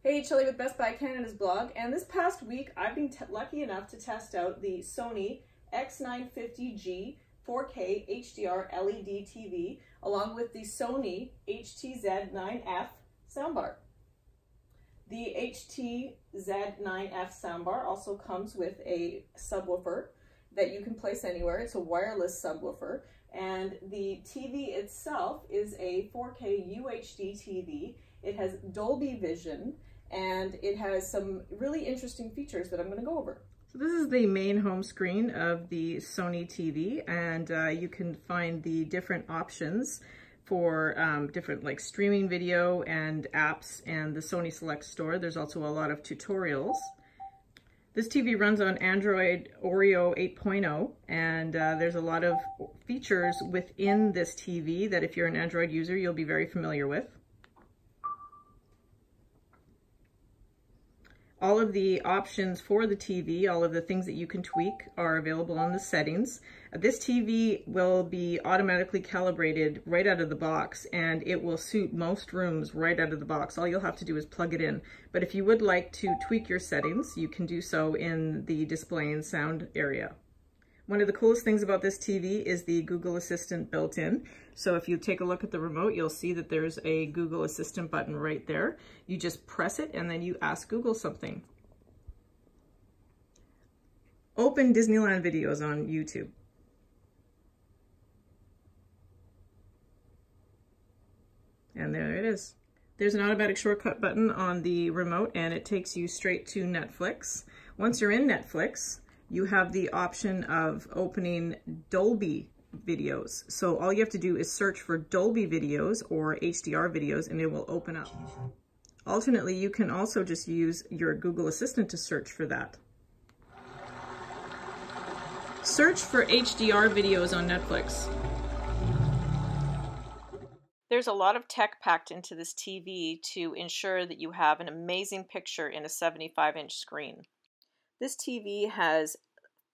Hey, Chili with Best Buy Canada's blog, and this past week I've been lucky enough to test out the Sony X950G 4K HDR LED TV along with the Sony HTZ9F soundbar. The HTZ9F soundbar also comes with a subwoofer that you can place anywhere. It's a wireless subwoofer, and the TV itself is a 4K UHD TV. It has Dolby Vision, and it has some really interesting features that I'm going to go over. So this is the main home screen of the Sony TV, and you can find the different options for different like streaming video and apps and the Sony Select Store. There's also a lot of tutorials. This TV runs on Android Oreo 8.0, and there's a lot of features within this TV that if you're an Android user, you'll be very familiar with. All of the options for the TV, all of the things that you can tweak are available on the settings. This TV will be automatically calibrated right out of the box, and it will suit most rooms right out of the box. All you'll have to do is plug it in. But if you would like to tweak your settings, you can do so in the display and sound area. One of the coolest things about this TV is the Google Assistant built in. So if you take a look at the remote, you'll see that there's a Google Assistant button right there. You just press it and then you ask Google something. Open Disneyland videos on YouTube. And there it is. There's an automatic shortcut button on the remote, and it takes you straight to Netflix. Once you're in Netflix, you have the option of opening Dolby videos. So all you have to do is search for Dolby videos or HDR videos and it will open up. Alternately, you can also just use your Google Assistant to search for that. Search for HDR videos on Netflix. There's a lot of tech packed into this TV to ensure that you have an amazing picture in a 75-inch screen. This TV has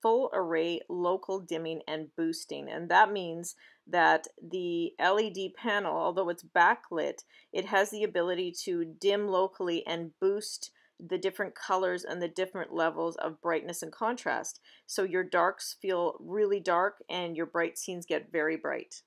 full array local dimming and boosting, and that means that the LED panel, although it's backlit, it has the ability to dim locally and boost the different colors and the different levels of brightness and contrast. So your darks feel really dark and your bright scenes get very bright.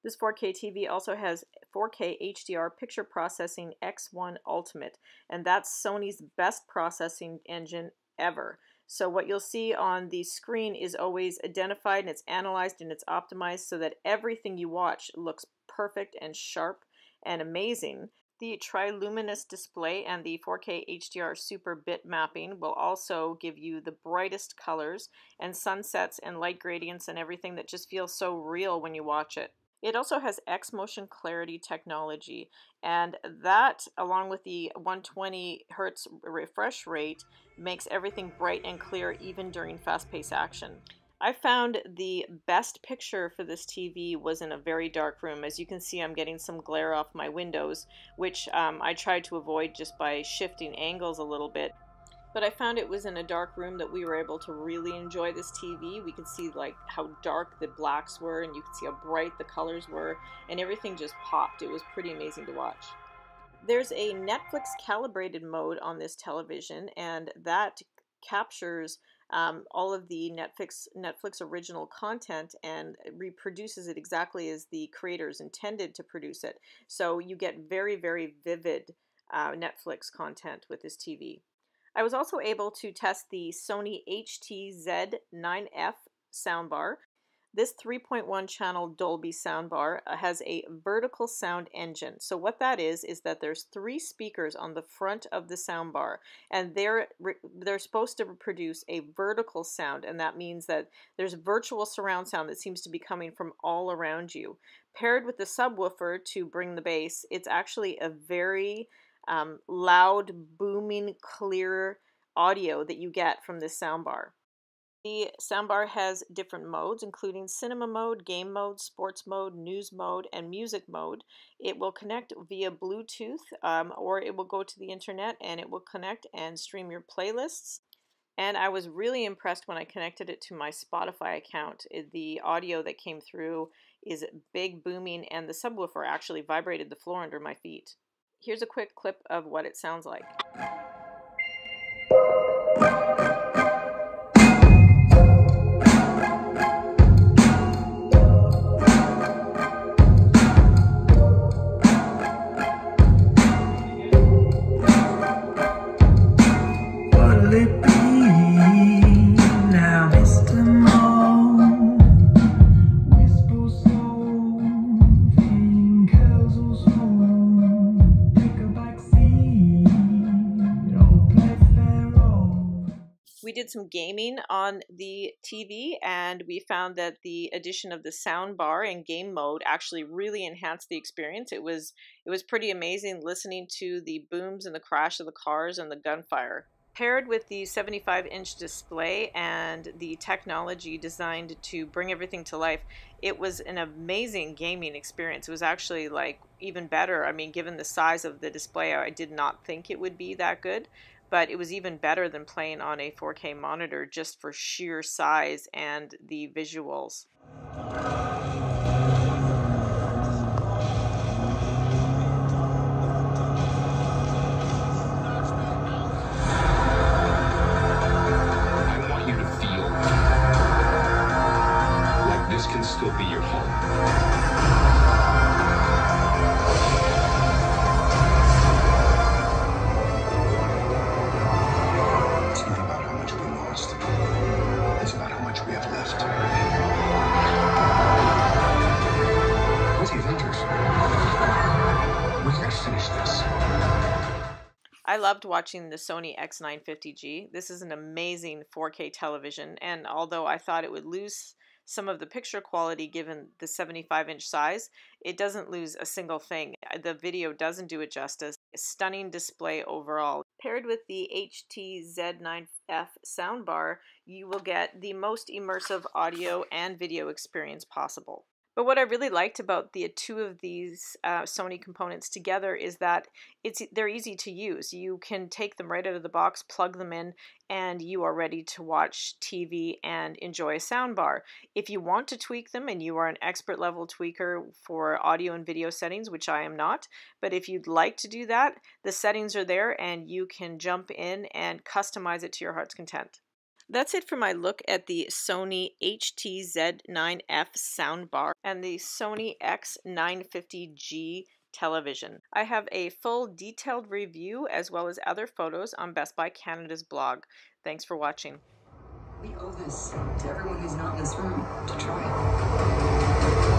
This 4K TV also has 4K HDR picture processing X1 Ultimate, and that's Sony's best processing engine ever. So what you'll see on the screen is always identified, and it's analyzed and it's optimized so that everything you watch looks perfect and sharp and amazing. The triluminous display and the 4K HDR super bit mapping will also give you the brightest colors and sunsets and light gradients and everything that just feels so real when you watch it. It also has X-Motion Clarity technology, and that, along with the 120 Hz refresh rate, makes everything bright and clear even during fast-paced action. I found the best picture for this TV was in a very dark room. As you can see, I'm getting some glare off my windows, which I tried to avoid just by shifting angles a little bit. But I found it was in a dark room that we were able to really enjoy this TV. We could see like how dark the blacks were, and you could see how bright the colors were, and everything just popped. It was pretty amazing to watch. There's a Netflix calibrated mode on this television, and that captures all of the Netflix original content and reproduces it exactly as the creators intended to produce it. So you get very, very vivid Netflix content with this TV. I was also able to test the Sony HTZ9F soundbar. This 3.1 channel Dolby soundbar has a vertical sound engine. So what that is that there's 3 speakers on the front of the soundbar, and they're supposed to produce a vertical sound, and that means that there's virtual surround sound that seems to be coming from all around you. Paired with the subwoofer to bring the bass, it's actually a very loud, booming, clear audio that you get from this soundbar. The soundbar has different modes, including cinema mode, game mode, sports mode, news mode, and music mode. It will connect via Bluetooth, or it will go to the internet and it will connect and stream your playlists. And I was really impressed when I connected it to my Spotify account. The audio that came through is big, booming, and the subwoofer actually vibrated the floor under my feet. Here's a quick clip of what it sounds like. We did some gaming on the TV, and we found that the addition of the sound bar in game mode actually really enhanced the experience. It was pretty amazing listening to the booms and the crash of the cars and the gunfire. Paired with the 75-inch display and the technology designed to bring everything to life, it was an amazing gaming experience. It was actually like even better. I mean, given the size of the display, I did not think it would be that good, but it was even better than playing on a 4K monitor just for sheer size and the visuals. I want you to feel like this can still be your home. I loved watching the Sony X950G. This is an amazing 4K television, and although I thought it would lose some of the picture quality given the 75-inch size, it doesn't lose a single thing. The video doesn't do it justice. A stunning display overall. Paired with the HTZ9F soundbar, you will get the most immersive audio and video experience possible. But what I really liked about the two of these Sony components together is that they're easy to use. You can take them right out of the box, plug them in, and you are ready to watch TV and enjoy a soundbar. If you want to tweak them and you are an expert level tweaker for audio and video settings, which I am not, but if you'd like to do that, the settings are there and you can jump in and customize it to your heart's content. That's it for my look at the Sony HTZ9F soundbar and the Sony X950G television. I have a full detailed review as well as other photos on Best Buy Canada's blog. Thanks for watching. We owe this to everyone who's not in this room to try.